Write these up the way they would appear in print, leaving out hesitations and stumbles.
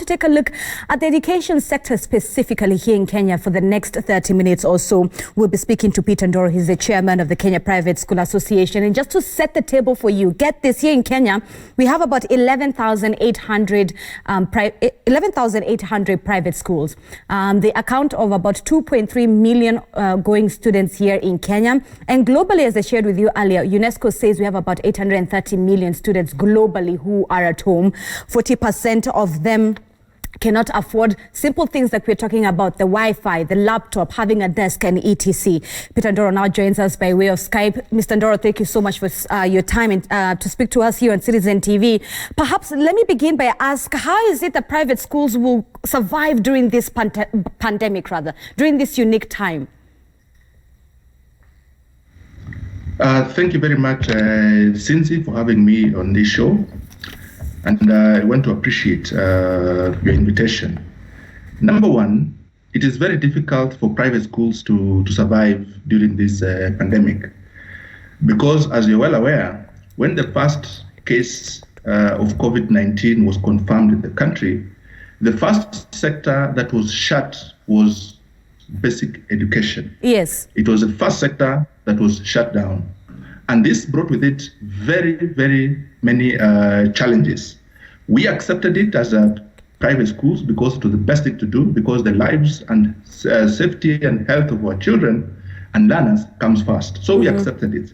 To take a look at the education sector specifically here in Kenya for the next 30 minutes or so. We'll be speaking to Peter Ndoro. He's the chairman of the Kenya Private School Association. And just to set the table for you, get this, here in Kenya, we have about 11,800 private schools. They account of about 2.3 million going students here in Kenya. And globally, as I shared with you earlier, UNESCO says we have about 830 million students globally who are at home. 40% of them cannot afford simple things like we're talking about, the Wi-Fi, the laptop, having a desk, and etc. Peter Ndoro now joins us by way of Skype. Mr. Ndoro, thank you so much for your time and to speak to us here on Citizen TV. Perhaps let me begin by asking, how is it that private schools will survive during this pandemic, during this unique time? Thank you very much, Cindy, for having me on this show. And I want to appreciate your invitation. Number one, it is very difficult for private schools to survive during this pandemic. Because as you're well aware, when the first case of Covid-19 was confirmed in the country, the first sector that was shut was basic education. Yes. It was the first sector that was shut down. And this brought with it very, very many challenges. We accepted it as private schools because it was the best thing to do, because the lives and safety and health of our children and learners comes first. So we accepted it.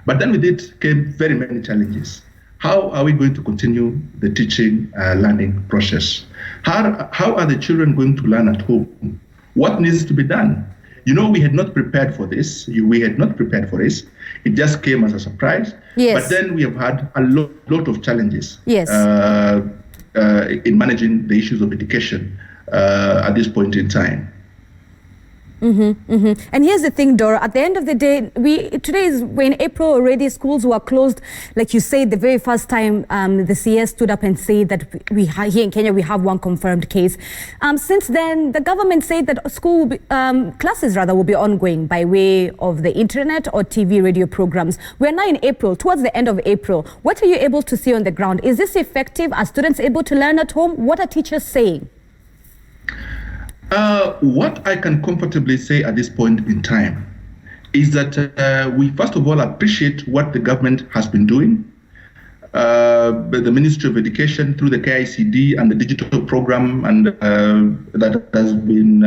But then with it came very many challenges. How are we going to continue the teaching learning process? How are the children going to learn at home? What needs to be done? You know, we had not prepared for this. We had not prepared for this. It just came as a surprise. Yes. But then we have had a lot of challenges. Yes. In managing the issues of education at this point in time. And here's the thing, Dora, at the end of the day, we're in April already. Schools were closed. Like you said, the very first time the CS stood up and said that here in Kenya we have one confirmed case. Since then, the government said that classes will be ongoing by way of the internet or TV radio programs. We're now in April, towards the end of April. What are you able to see on the ground? Is this effective? Are students able to learn at home? What are teachers saying? What I can comfortably say at this point in time is that we first of all appreciate what the government has been doing. The Ministry of Education through the KICD and the digital program and that has been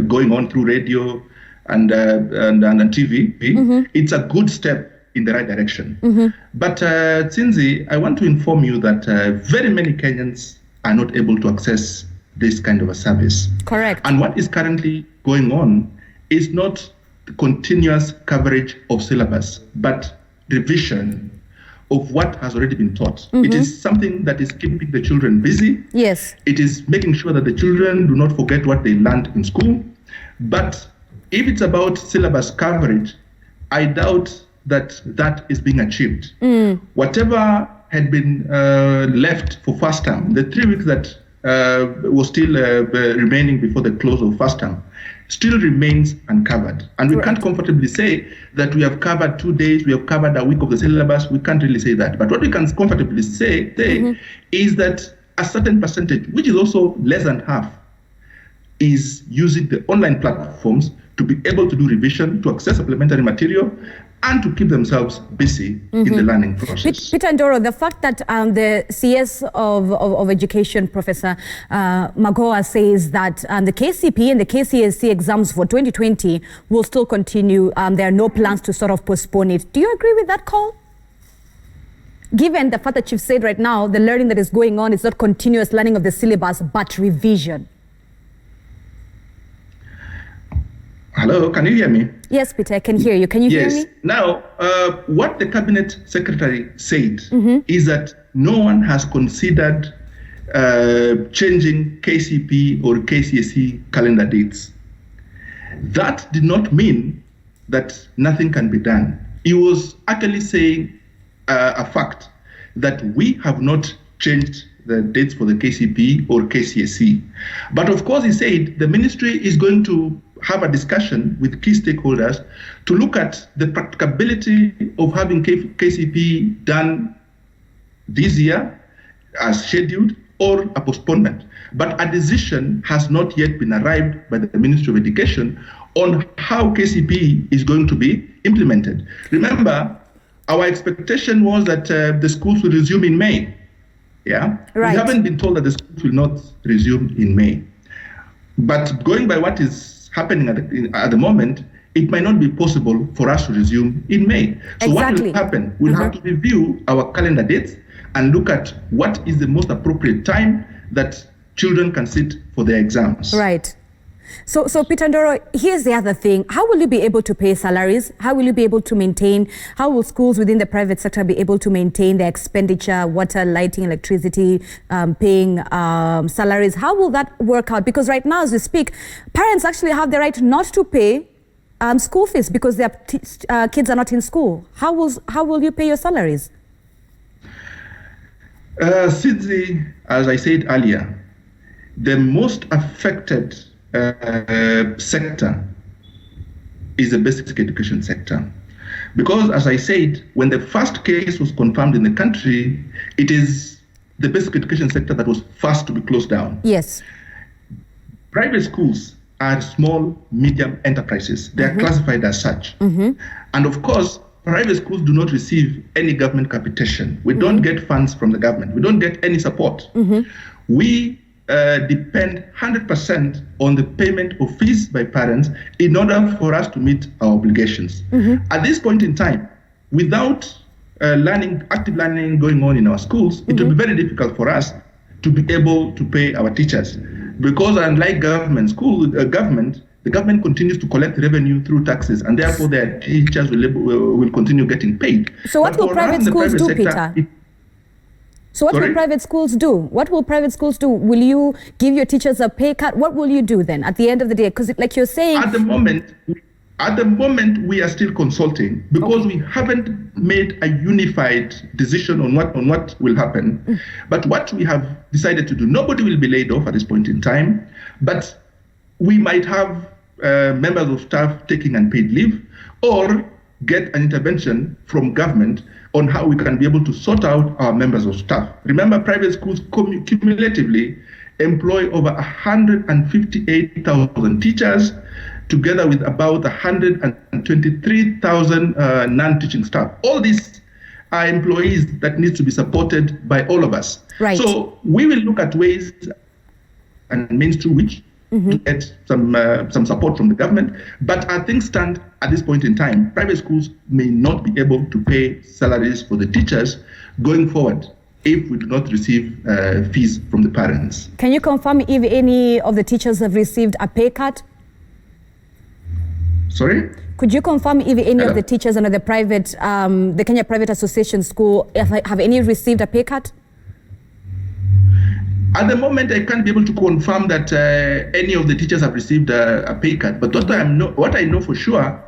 going on through radio and TV. It's a good step in the right direction. But Cindy, I want to inform you that very many Kenyans are not able to access this kind of a service. Correct. And what is currently going on is not continuous coverage of syllabus, but revision of what has already been taught. It is something that is keeping the children busy. Yes. It is making sure that the children do not forget what they learned in school. But if it's about syllabus coverage, I doubt that that is being achieved. Whatever had been left for first term, the 3 weeks that was still remaining before the close of first term, still remains uncovered. And we can't comfortably say that we have covered 2 days, we have covered a week of the syllabus. We can't really say that. But what we can comfortably say is that a certain percentage, which is also less than half, is using the online platforms to be able to do revision, to access supplementary material, and to keep themselves busy in the learning process. Peter Ndoro, the fact that the CS of Education, Professor Magoa, says that the KCP and the KCSE exams for 2020 will still continue. There are no plans to sort of postpone it. Do you agree with that call? Given the fact that you've said right now, the learning that is going on is not continuous learning of the syllabus, but revision. Hello, can you hear me? Yes, Peter, I can hear you. Can you hear me? Now, what the cabinet secretary said is that no one has considered changing KCP or KCSE calendar dates. That did not mean that nothing can be done. He was actually saying a fact that we have not changed the dates for the KCP or KCSE. But of course, he said the ministry is going to have a discussion with key stakeholders to look at the practicability of having KCP done this year as scheduled, or a postponement. But a decision has not yet been arrived by the Ministry of Education on how KCPE is going to be implemented. Remember, our expectation was that the schools will resume in May. Yeah, right. We haven't been told that the schools will not resume in May. But going by what is happening at the moment, it might not be possible for us to resume in May. So what will happen? We'll have to review our calendar dates and look at what is the most appropriate time that children can sit for their exams. Right. So Peter Ndoro, here's the other thing. How will you be able to pay salaries? How will you be able to maintain? How will schools within the private sector be able to maintain their expenditure, water, lighting, electricity, paying salaries? How will that work out? Because right now, as we speak, parents actually have the right not to pay school fees because their kids are not in school. How will you pay your salaries? As I said earlier, the most affected sector is the basic education sector. Because, as I said, when the first case was confirmed in the country, it is the basic education sector that was first to be closed down. Yes. Private schools are small, medium enterprises. They are classified as such. And of course, private schools do not receive any government capitation. We don't get funds from the government. We don't get any support. We depend 100% on the payment of fees by parents in order for us to meet our obligations. At this point in time, without active learning going on in our schools, it will be very difficult for us to be able to pay our teachers. Because unlike the government continues to collect revenue through taxes, and therefore their teachers will continue getting paid. So what will private schools do, Peter? So what will private schools do? What will private schools do? Will you give your teachers a pay cut? What will you do then at the end of the day? Because like you're saying... At the moment, we are still consulting because we haven't made a unified decision on what will happen. But what we have decided to do, nobody will be laid off at this point in time, but we might have members of staff taking unpaid leave or get an intervention from government on how we can be able to sort out our members of staff. Remember, private schools cumulatively employ over 158,000 teachers, together with about 123,000 non-teaching staff. All these are employees that need to be supported by all of us. Right. So we will look at ways and means through which to get some support from the government. But as things stand at this point in time, private schools may not be able to pay salaries for the teachers going forward if we do not receive fees from the parents. Can you confirm if any of the teachers have received a pay cut? Sorry? Could you confirm if any of the teachers under the private, the Kenya Private Association School, have any received a pay cut? At the moment, I can't be able to confirm that any of the teachers have received a pay cut. But what I know for sure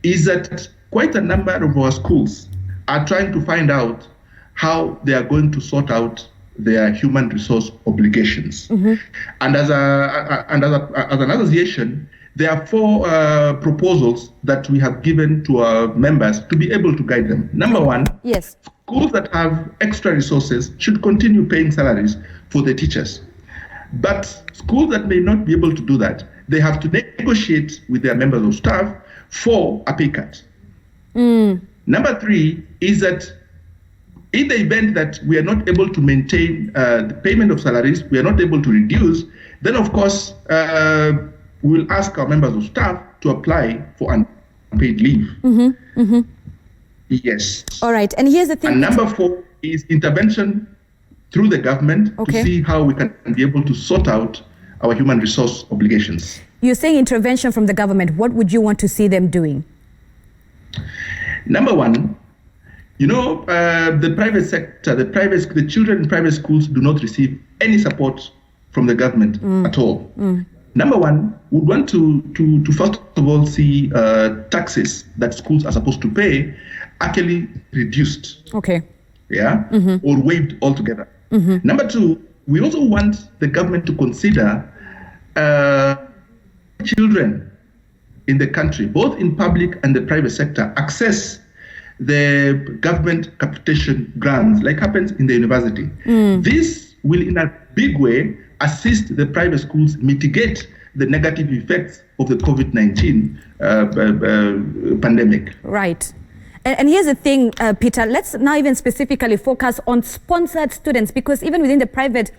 is that quite a number of our schools are trying to find out how they are going to sort out their human resource obligations. And as an association, there are 4 proposals that we have given to our members to be able to guide them. Number 1, yes, schools that have extra resources should continue paying salaries for the teachers. But schools that may not be able to do that, they have to negotiate with their members of staff for a pay cut. Number 3 is that in the event that we are not able to maintain the payment of salaries, we are not able to reduce, then of course, we will ask our members of staff to apply for unpaid leave. Yes. All right. And here's the thing. And number 4 is intervention through the government to see how we can be able to sort out our human resource obligations. You're saying intervention from the government. What would you want to see them doing? Number 1, the private sector, the children in private schools do not receive any support from the government at all. Number 1, we want to first of all see taxes that schools are supposed to pay actually reduced. Okay. Yeah. Or waived altogether. Number 2, we also want the government to consider children in the country, both in public and the private sector, access the government capitation grants like happens in the university. This will in a big way assist the private schools mitigate the negative effects of the COVID-19 pandemic. Right. And here's the thing, Peter, let's now even specifically focus on sponsored students, because even within the private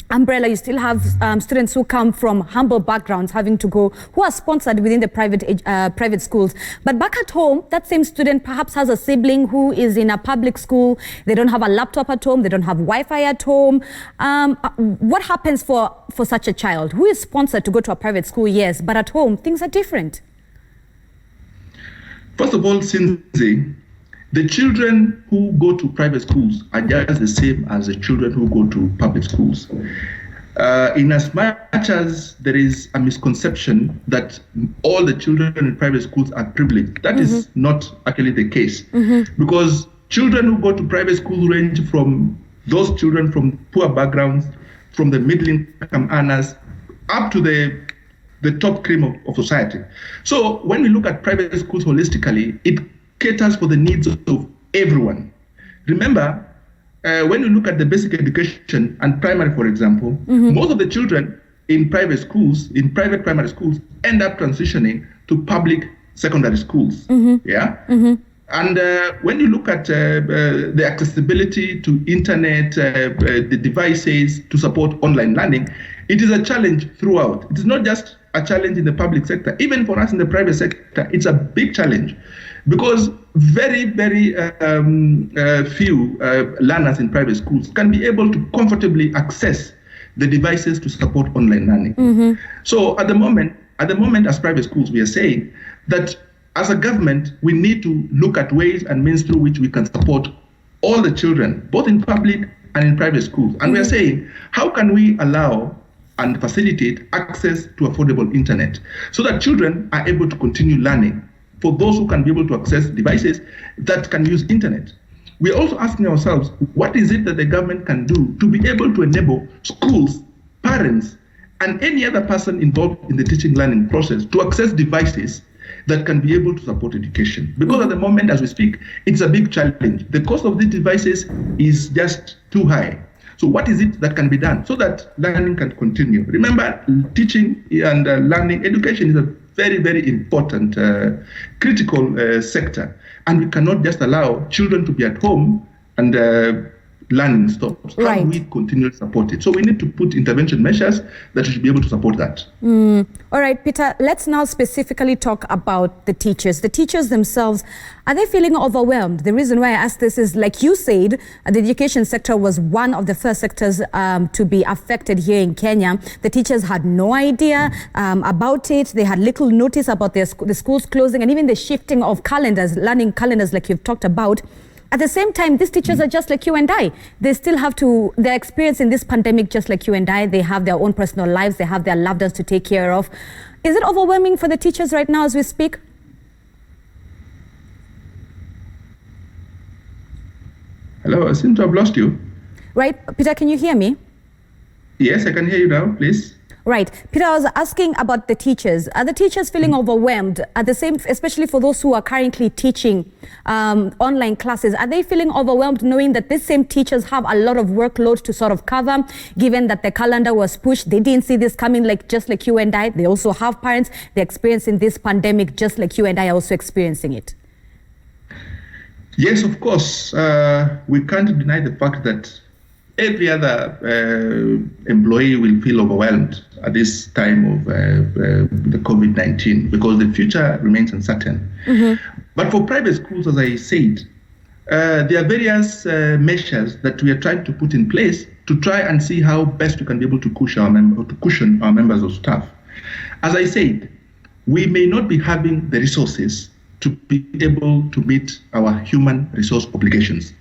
umbrella, you still have students who come from humble backgrounds who are sponsored within the private schools. But back at home, that same student perhaps has a sibling who is in a public school. They don't have a laptop at home. They don't have Wi-Fi at home. What happens for such a child who is sponsored to go to a private school? Yes, but at home, things are different. First of all, Cindy, the children who go to private schools are just the same as the children who go to public schools. In as much as there is a misconception that all the children in private schools are privileged, that is not actually the case. Because children who go to private schools range from those children from poor backgrounds, from the middle income earners, up to the top cream of society. So when we look at private schools holistically, it caters for the needs of everyone. Remember, when you look at the basic education and primary, for example, most of the children in private schools, in private primary schools, end up transitioning to public secondary schools. And when you look at the accessibility to internet, the devices to support online learning, it is a challenge throughout. It is not just a challenge in the public sector. Even for us in the private sector, it's a big challenge, because very, very few learners in private schools can be able to comfortably access the devices to support online learning. So at the moment, as private schools, we are saying that as a government, we need to look at ways and means through which we can support all the children, both in public and in private schools. And we are saying, how can we allow and facilitate access to affordable internet so that children are able to continue learning for those who can be able to access devices that can use internet? We are also asking ourselves, what is it that the government can do to be able to enable schools, parents, and any other person involved in the teaching learning process to access devices that can be able to support education? Because at the moment, as we speak, it's a big challenge. The cost of these devices is just too high. So what is it that can be done so that learning can continue? Remember, teaching and learning, education is a very, very important, critical sector. And we cannot just allow children to be at home and learning stops. How do we continue to support it? So we need to put intervention measures that should be able to support that. All right, Peter, let's now specifically talk about the teachers. The teachers themselves, are they feeling overwhelmed? The reason why I ask this is, like you said, the education sector was one of the first sectors to be affected here in Kenya. The teachers had no idea about it. They had little notice about the schools closing and even the shifting of calendars, learning calendars like you've talked about. At the same time, these teachers are just like you and I. They still have they're experiencing this pandemic just like you and I. They have their own personal lives. They have their loved ones to take care of. Is it overwhelming for the teachers right now as we speak? Hello, I seem to have lost you. Right, Peter, can you hear me? Yes, I can hear you now, please. Right. Peter, I was asking about the teachers. Are the teachers feeling overwhelmed? At the same, especially for those who are currently teaching online classes, are they feeling overwhelmed knowing that these same teachers have a lot of workload to sort of cover, given that the calendar was pushed? They didn't see this coming just like you and I. They also have parents. They're experiencing this pandemic just like you and I are also experiencing it. Yes, of course. We can't deny the fact that every other employee will feel overwhelmed at this time of the COVID-19 because the future remains uncertain. But for private schools, as I said, there are various measures that we are trying to put in place to try and see how best we can be able to cushion our members of staff. As I said, we may not be having the resources to be able to meet our human resource obligations.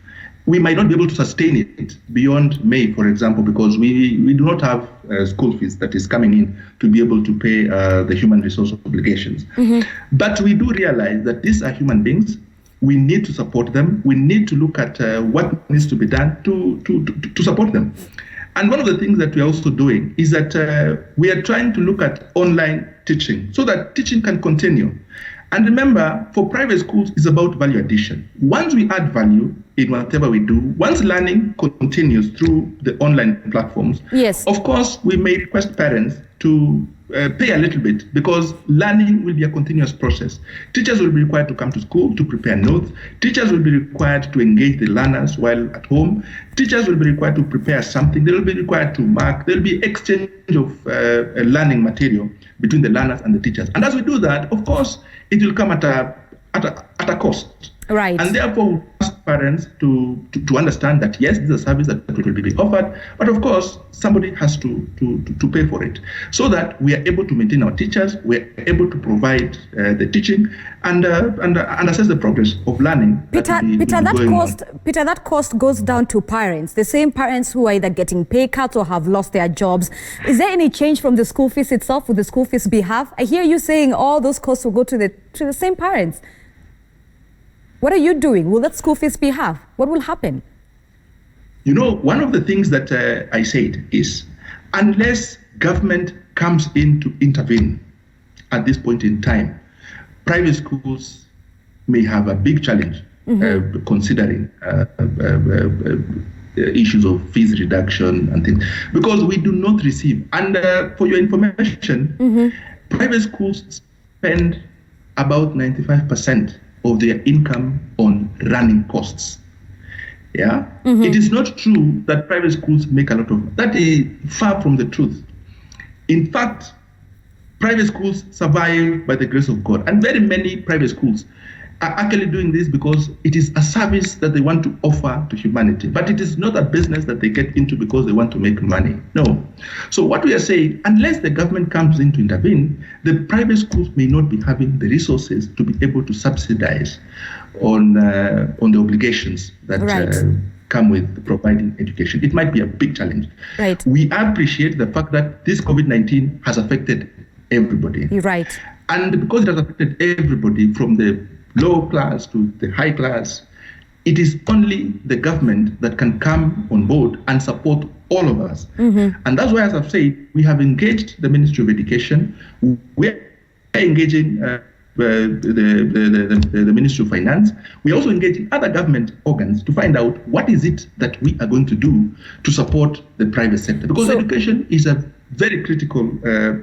We might not be able to sustain it beyond May, for example, because we do not have school fees that is coming in to be able to pay the human resource obligations. But we do realize that these are human beings. We need to support them. We need to look at what needs to be done to support them. And one of the things that we are also doing is that we are trying to look at online teaching so that teaching can continue. And remember, for private schools, it's about value addition. Once we add value, in whatever we do. Once learning continues through the online platforms, yes, of course, we may request parents to pay a little bit, because learning will be a continuous process. Teachers will be required to come to school to prepare notes. Teachers will be required to engage the learners while at home. Teachers will be required to prepare something. They will be required to mark. There will be exchange of learning material between the learners and the teachers. And as we do that, of course, it will come at a cost. Right. And therefore, we ask parents to understand that, yes, this is a service that will be offered, but of course, somebody has to pay for it, so that we are able to maintain our teachers, we are able to provide the teaching and assess the progress of learning. Peter, that cost goes down to parents, the same parents who are either getting pay cuts or have lost their jobs. Is there any change from the school fees itself? Will the school fees be half? I hear you saying all those costs will go to the same parents. What are you doing? Will that school fees be half? What will happen? One of the things that I said is, unless government comes in to intervene at this point in time, private schools may have a big challenge, considering issues of fees reduction and things, because we do not receive. And for your information, private schools spend about 95% of their income on running costs. Yeah, It is not true that private schools make a lot of. That is far from the truth. In fact, private schools survive by the grace of God, and very many private schools are actually doing this because it is a service that they want to offer to humanity. But it is not a business that they get into because they want to make money. No. So what we are saying, unless the government comes in to intervene, the private schools may not be having the resources to be able to subsidize on the obligations that come with providing education. It might be a big challenge. Right. We appreciate the fact that this COVID-19 has affected everybody. You're right. And because it has affected everybody, from the low class to the high class, it is only the government that can come on board and support all of us. And that's why, as I've said, we have engaged the Ministry of Education. We're engaging the Ministry of Finance. We're also engaging other government organs to find out what is it that we are going to do to support the private sector. Because education is a very critical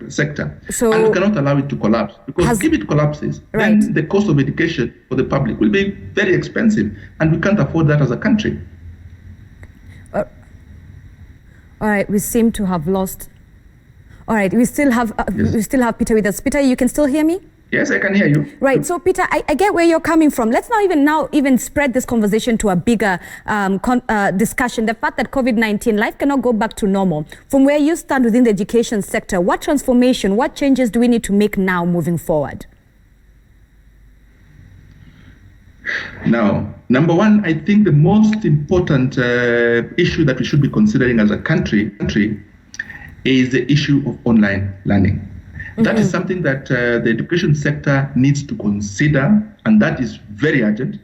sector, and we cannot allow it to collapse, because if it collapses, then the cost of education for the public will be very expensive, and we can't afford that as a country. All right, we seem to have lost. All right, we still have Peter with us. Peter, you can still hear me? Yes, I can hear you. Right. So, Peter, I get where you're coming from. Let's now even spread this conversation to a bigger discussion. The fact that COVID-19, life cannot go back to normal. From where you stand within the education sector, what transformation, what changes do we need to make now moving forward? Now, number one, I think the most important issue that we should be considering as a country is the issue of online learning. That is something that the education sector needs to consider, and that is very urgent,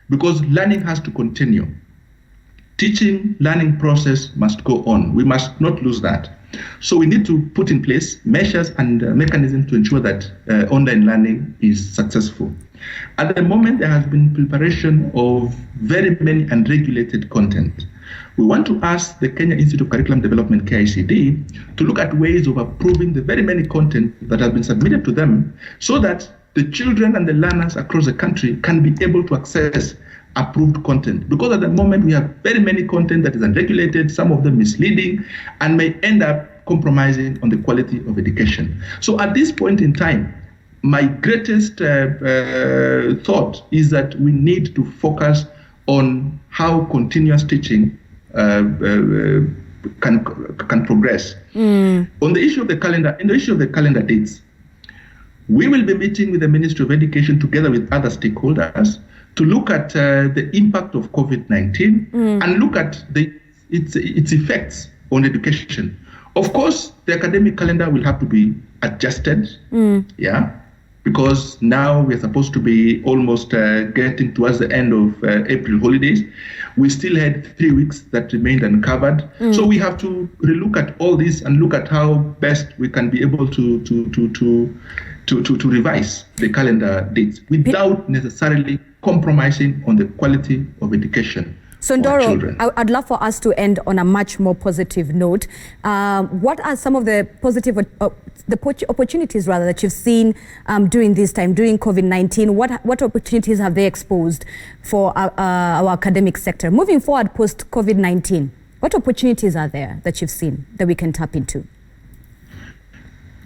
because learning has to continue. Teaching, learning process must go on. We must not lose that. So we need to put in place measures and mechanisms to ensure that online learning is successful. At the moment, there has been preparation of very many unregulated content. We want to ask the Kenya Institute of Curriculum Development, KICD, to look at ways of approving the very many content that have been submitted to them, so that the children and the learners across the country can be able to access approved content. Because at the moment, we have very many content that is unregulated, some of them misleading, and may end up compromising on the quality of education. So at this point in time, my greatest thought is that we need to focus on how continuous teaching can progress. On the issue of the calendar, in the issue of the calendar dates, we will be meeting with the Ministry of Education together with other stakeholders to look at the impact of COVID-19 and look at its effects on education. Of course, the academic calendar will have to be adjusted, because now we're supposed to be almost getting towards the end of April holidays. We still had 3 weeks that remained uncovered. So we have to relook at all this and look at how best we can be able to to revise the calendar dates without necessarily compromising on the quality of education. So Ndoro, I'd love for us to end on a much more positive note. What are some of the positive opportunities rather that you've seen during this time, during COVID-19? What opportunities have they exposed for our academic sector? Moving forward post-COVID-19, what opportunities are there that you've seen that we can tap into?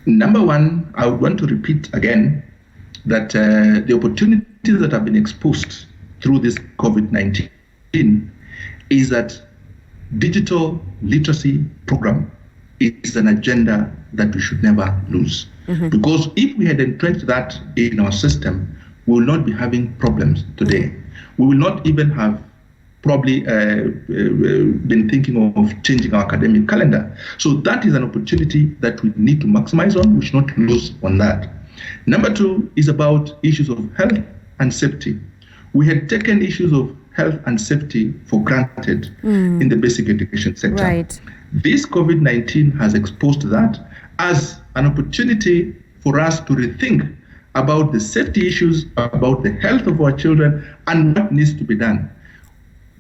Number one, I would want to repeat again that the opportunities that have been exposed through this COVID-19 is that digital literacy program is an agenda that we should never lose. Because if we had entrenched that in our system, we will not be having problems today. We will not even have probably been thinking of changing our academic calendar. So that is an opportunity that we need to maximize on. We should not lose on that. Number two is about issues of health and safety. We had taken issues of health and safety for granted in the basic education sector. Right. This COVID-19 has exposed that as an opportunity for us to rethink about the safety issues, about the health of our children, and what needs to be done.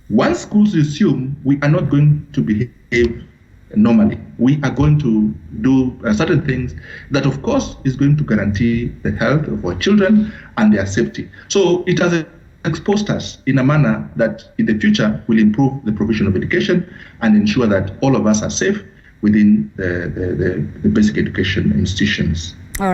Once schools resume, we are not going to behave normally. We are going to do certain things that, of course, is going to guarantee the health of our children and their safety. So it has exposed us in a manner that in the future will improve the provision of education and ensure that all of us are safe within the basic education institutions.